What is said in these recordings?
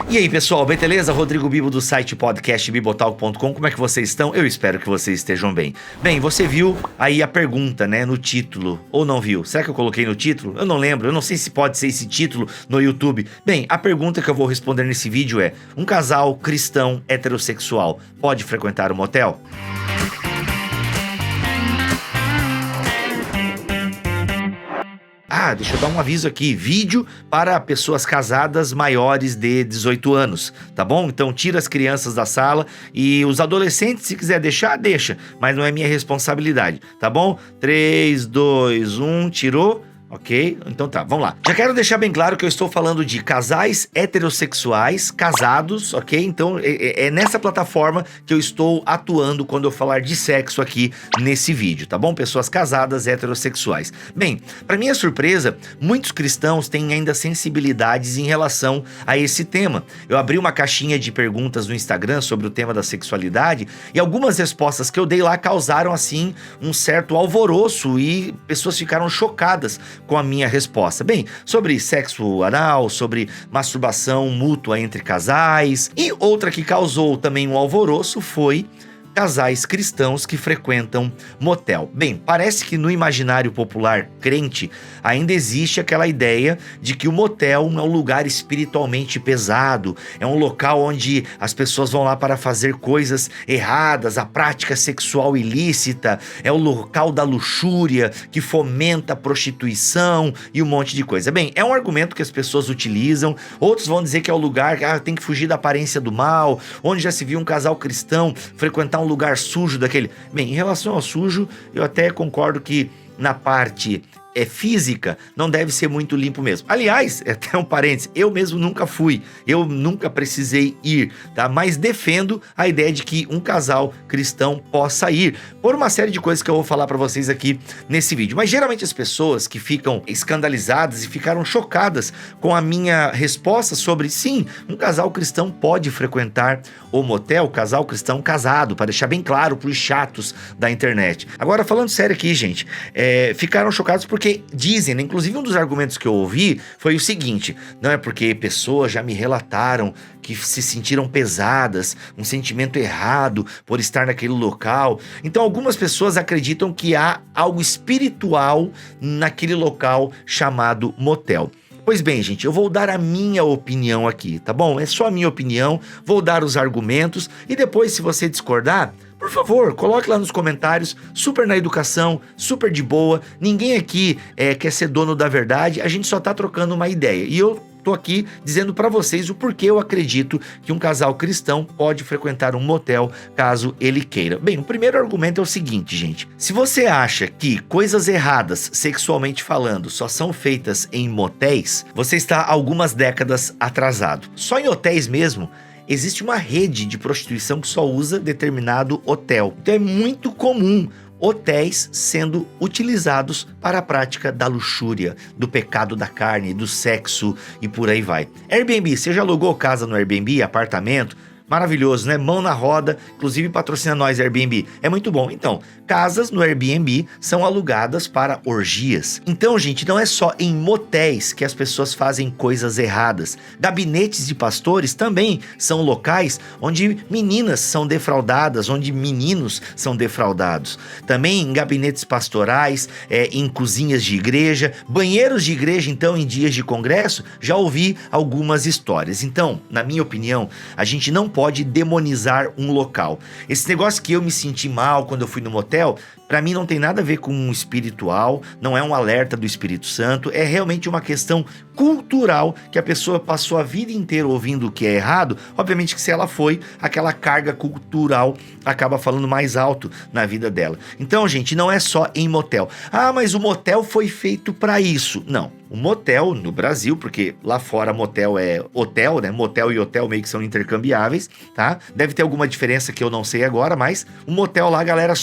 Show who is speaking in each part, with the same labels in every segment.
Speaker 1: E aí, pessoal, beleza? Rodrigo Bibo do site podcastbibotalk.com. Como é que vocês estão? Eu espero que vocês estejam bem. Bem, você viu aí a pergunta, né, no título, ou não viu? Será que eu coloquei no título? Eu não lembro, eu não sei se pode ser esse título no YouTube. Bem, a pergunta que eu vou responder nesse vídeo é: um casal cristão heterossexual pode frequentar um motel? Deixa eu dar um aviso aqui, vídeo para pessoas casadas maiores de 18 anos, tá bom? Então tira as crianças da sala e os adolescentes, se quiser deixar, deixa, mas não é minha responsabilidade, tá bom? 3, 2, 1, tirou? Ok? Então tá, vamos lá. Já quero deixar bem claro que eu estou falando de casais heterossexuais, casados, ok? Então é nessa plataforma que eu estou atuando quando eu falar de sexo aqui nesse vídeo, tá bom? Pessoas casadas heterossexuais. Bem, para minha surpresa, muitos cristãos têm ainda sensibilidades em relação a esse tema. Eu abri uma caixinha de perguntas no Instagram sobre o tema da sexualidade e algumas respostas que eu dei lá causaram, assim, um certo alvoroço e pessoas ficaram chocadas com a minha resposta. Bem, sobre sexo anal, sobre masturbação mútua entre casais. E outra que causou também um alvoroço foi casais cristãos que frequentam motel. Bem, parece que no imaginário popular crente ainda existe aquela ideia de que o motel é um lugar espiritualmente pesado, é um local onde as pessoas vão lá para fazer coisas erradas, a prática sexual ilícita, é o local da luxúria que fomenta a prostituição e um monte de coisa. Bem, é um argumento que as pessoas utilizam, outros vão dizer que é o lugar que tem que fugir da aparência do mal, onde já se viu um casal cristão frequentar um lugar sujo daquele. Bem, em relação ao sujo, eu até concordo que na parte física, não deve ser muito limpo mesmo. Aliás, até um parênteses, eu mesmo nunca fui, eu nunca precisei ir, tá? Mas defendo a ideia de que um casal cristão possa ir, por uma série de coisas que eu vou falar pra vocês aqui nesse vídeo. Mas geralmente as pessoas que ficam escandalizadas e ficaram chocadas com a minha resposta sobre, sim, um casal cristão pode frequentar o motel, casal cristão casado, para deixar bem claro pros chatos da internet. Agora, falando sério aqui, gente, ficaram chocados porque dizem, né, inclusive um dos argumentos que eu ouvi foi o seguinte: não é porque pessoas já me relataram que se sentiram pesadas, um sentimento errado por estar naquele local. Então algumas pessoas acreditam que há algo espiritual naquele local chamado motel. Pois bem, gente, eu vou dar a minha opinião aqui, tá bom? É só a minha opinião, vou dar os argumentos e depois, se você discordar, por favor, coloque lá nos comentários, super na educação, super de boa. Ninguém aqui quer ser dono da verdade, a gente só tá trocando uma ideia. E eu tô aqui dizendo pra vocês o porquê eu acredito que um casal cristão pode frequentar um motel caso ele queira. Bem, o primeiro argumento é o seguinte, gente. Se você acha que coisas erradas, sexualmente falando, só são feitas em motéis, você está algumas décadas atrasado. Só em hotéis mesmo, existe uma rede de prostituição que só usa determinado hotel. Então é muito comum hotéis sendo utilizados para a prática da luxúria, do pecado da carne, do sexo e por aí vai. Airbnb, você já alugou casa no Airbnb, apartamento? Maravilhoso, né? Mão na roda, inclusive patrocina nós Airbnb. É muito bom. Então, casas no Airbnb são alugadas para orgias. Então, gente, não é só em motéis que as pessoas fazem coisas erradas. Gabinetes de pastores também são locais onde meninas são defraudadas, onde meninos são defraudados. Também em gabinetes pastorais, em cozinhas de igreja, banheiros de igreja, então, em dias de congresso, já ouvi algumas histórias. Então, na minha opinião, a gente não pode demonizar um local. Esse negócio que eu me senti mal quando eu fui no motel, pra mim não tem nada a ver com um espiritual, não é um alerta do Espírito Santo, é realmente uma questão cultural que a pessoa passou a vida inteira ouvindo o que é errado. Obviamente que se ela foi, aquela carga cultural acaba falando mais alto na vida dela. Então, gente, não é só em motel. Mas o motel foi feito pra isso. Não. O motel no Brasil, porque lá fora motel é hotel, né? Motel e hotel meio que são intercambiáveis, tá? Deve ter alguma diferença que eu não sei agora, mas o motel lá, a galera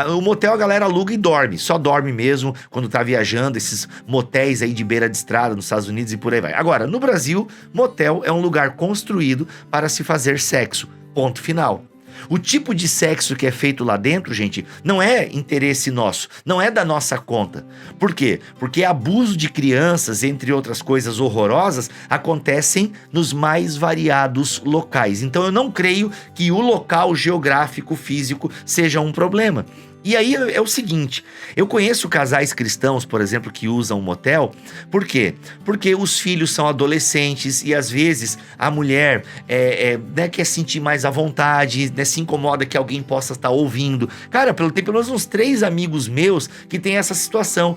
Speaker 1: o motel a galera aluga e dorme, só dorme mesmo quando tá viajando, esses motéis aí de beira de estrada nos Estados Unidos e por aí vai. Agora, no Brasil, motel é um lugar construído para se fazer sexo, ponto final. O tipo de sexo que é feito lá dentro, gente, não é interesse nosso, não é da nossa conta. Por quê? Porque abuso de crianças, entre outras coisas horrorosas, acontecem nos mais variados locais. Então eu não creio que o local geográfico físico seja um problema. E aí é o seguinte, eu conheço casais cristãos, por exemplo, que usam motel. Por quê? Porque os filhos são adolescentes e às vezes a mulher né, quer sentir mais à vontade, né, se incomoda que alguém possa estar ouvindo. Cara, tem pelo menos uns 3 amigos meus que tem essa situação,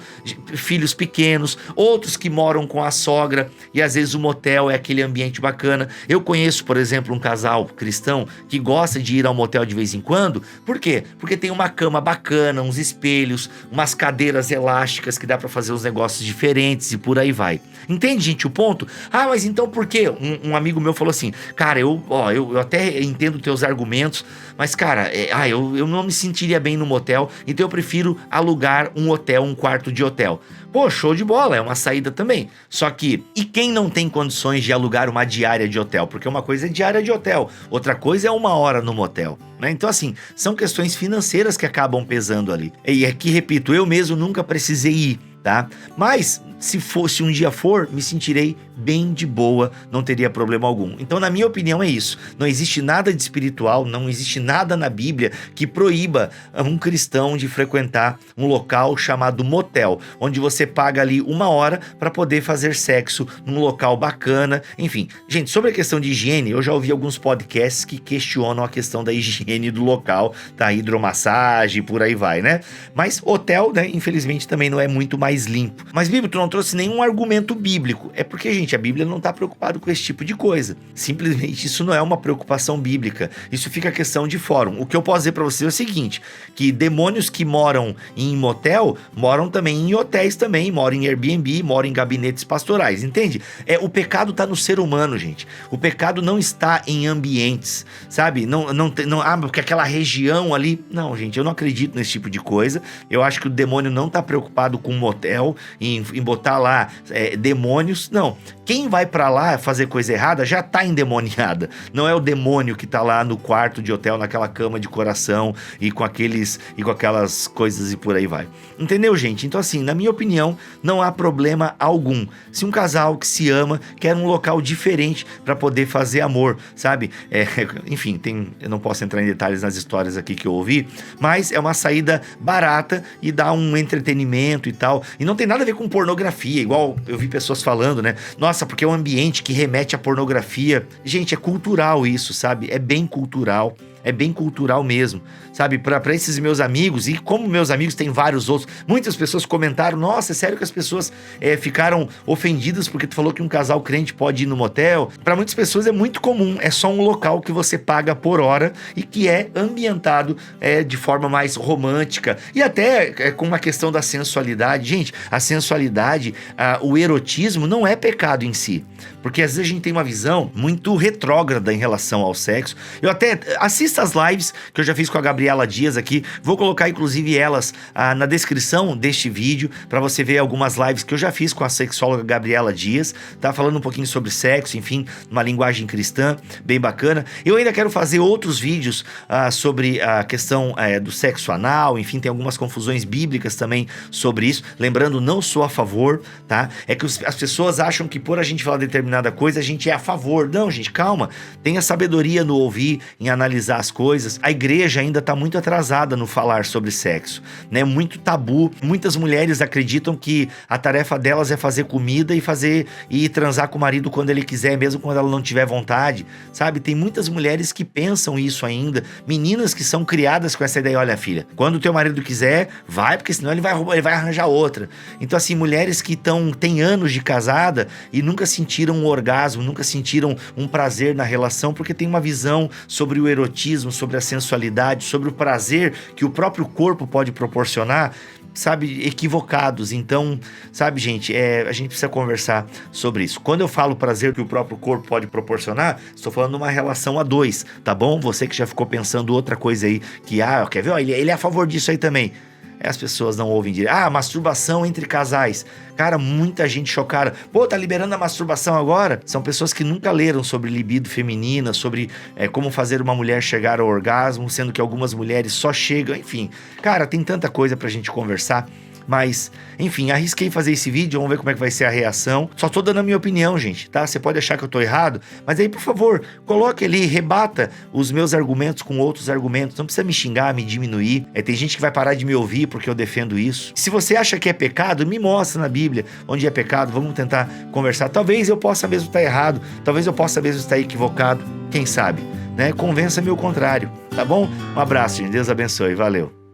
Speaker 1: filhos pequenos, outros que moram com a sogra e às vezes o motel é aquele ambiente bacana. Eu conheço, por exemplo, um casal cristão que gosta de ir ao motel de vez em quando. Por quê? Porque tem uma cama bacana, uns espelhos, umas cadeiras elásticas que dá pra fazer uns negócios diferentes e por aí vai. Entende, gente, o ponto? Ah, mas então por quê? Um amigo meu falou assim, cara, eu até entendo teus argumentos, mas cara, eu não me sentiria bem no motel, então eu prefiro alugar um hotel, um quarto de hotel. Pô, show de bola, é uma saída também. Só que, e quem não tem condições de alugar uma diária de hotel? Porque uma coisa é diária de hotel, outra coisa é 1 hora no motel, né? Então assim, são questões financeiras que acabam pesando ali. E aqui, repito, eu mesmo nunca precisei ir, tá? Mas se um dia for, me sentirei bem de boa, não teria problema algum. Então, na minha opinião, é isso. Não existe nada de espiritual, não existe nada na Bíblia que proíba um cristão de frequentar um local chamado motel, onde você paga ali 1 hora para poder fazer sexo num local bacana. Enfim, gente, sobre a questão de higiene, eu já ouvi alguns podcasts que questionam a questão da higiene do local, da hidromassagem, por aí vai, né? Mas hotel, né, infelizmente também não é muito mais limpo. Mas, Bíblia, tu não trouxe nenhum argumento bíblico. É porque, gente, a Bíblia não está preocupada com esse tipo de coisa. Simplesmente isso não é uma preocupação bíblica. Isso fica questão de fórum. O que eu posso dizer para você é o seguinte, que demônios que moram em motel, moram também em hotéis também, moram em Airbnb, moram em gabinetes pastorais, entende? O pecado está no ser humano, gente. O pecado não está em ambientes, sabe? Porque aquela região ali... Não, gente, eu não acredito nesse tipo de coisa. Eu acho que o demônio não está preocupado com motel, em botar lá demônios. Não. Quem vai pra lá fazer coisa errada já tá endemoniada. Não é o demônio que tá lá no quarto de hotel, naquela cama de coração e com aquelas coisas e por aí vai. Entendeu, gente? Então, assim, na minha opinião, não há problema algum. Se um casal que se ama quer um local diferente pra poder fazer amor, sabe? Enfim, eu não posso entrar em detalhes nas histórias aqui que eu ouvi, mas é uma saída barata e dá um entretenimento e tal. E não tem nada a ver com pornografia, igual eu vi pessoas falando, né? Nossa, porque é um ambiente que remete à pornografia. Gente, é cultural isso, sabe? É bem cultural. É bem cultural mesmo, sabe? Para esses meus amigos, e como meus amigos têm vários outros, muitas pessoas comentaram, nossa, é sério que as pessoas ficaram ofendidas porque tu falou que um casal crente pode ir no motel? Para muitas pessoas é muito comum, é só um local que você paga por hora e que é ambientado de forma mais romântica e até com uma questão da sensualidade. Gente, a sensualidade, o erotismo não é pecado em si, porque às vezes a gente tem uma visão muito retrógrada em relação ao sexo. Eu até assista as lives que eu já fiz com a Gabriela Dias aqui, vou colocar inclusive elas na descrição deste vídeo, para você ver algumas lives que eu já fiz com a sexóloga Gabriela Dias, tá falando um pouquinho sobre sexo, enfim, uma linguagem cristã, bem bacana. Eu ainda quero fazer outros vídeos sobre a questão do sexo anal, enfim, tem algumas confusões bíblicas também sobre isso, lembrando, não sou a favor, tá? É que as pessoas acham que por a gente falar determinada coisa, a gente é a favor. Não, gente, calma, tenha sabedoria no ouvir, em analisar as coisas. A igreja ainda está muito atrasada no falar sobre sexo, né? Muito tabu. Muitas mulheres acreditam que a tarefa delas é fazer comida e transar com o marido quando ele quiser, mesmo quando ela não tiver vontade, sabe? Tem muitas mulheres que pensam isso ainda, meninas que são criadas com essa ideia, olha, filha, quando o teu marido quiser, vai, porque senão ele vai arranjar outra. Então, assim, mulheres que têm anos de casada e nunca sentiram um orgasmo, nunca sentiram um prazer na relação, porque tem uma visão sobre o erotismo, sobre a sensualidade, sobre o prazer que o próprio corpo pode proporcionar, sabe, equivocados. Então, sabe, gente, a gente precisa conversar sobre isso. Quando eu falo prazer que o próprio corpo pode proporcionar, estou falando de uma relação a dois, tá bom? Você que já ficou pensando outra coisa aí, que, quer ver? Ele é a favor disso aí também. As pessoas não ouvem direito. Ah, masturbação entre casais. Cara, muita gente chocada. Pô, tá liberando a masturbação agora? São pessoas que nunca leram sobre libido feminina, sobre como fazer uma mulher chegar ao orgasmo, sendo que algumas mulheres só chegam, enfim. Cara, tem tanta coisa pra gente conversar. Mas, enfim, arrisquei fazer esse vídeo, vamos ver como é que vai ser a reação. Só tô dando a minha opinião, gente, tá? Você pode achar que eu tô errado, mas aí, por favor, coloque ali, rebata os meus argumentos com outros argumentos. Não precisa me xingar, me diminuir. Tem gente que vai parar de me ouvir porque eu defendo isso. Se você acha que é pecado, me mostra na Bíblia onde é pecado. Vamos tentar conversar. Talvez eu possa mesmo estar errado, talvez eu possa mesmo estar equivocado. Quem sabe, né? Convença-me o contrário, tá bom? Um abraço, gente. Deus abençoe. Valeu.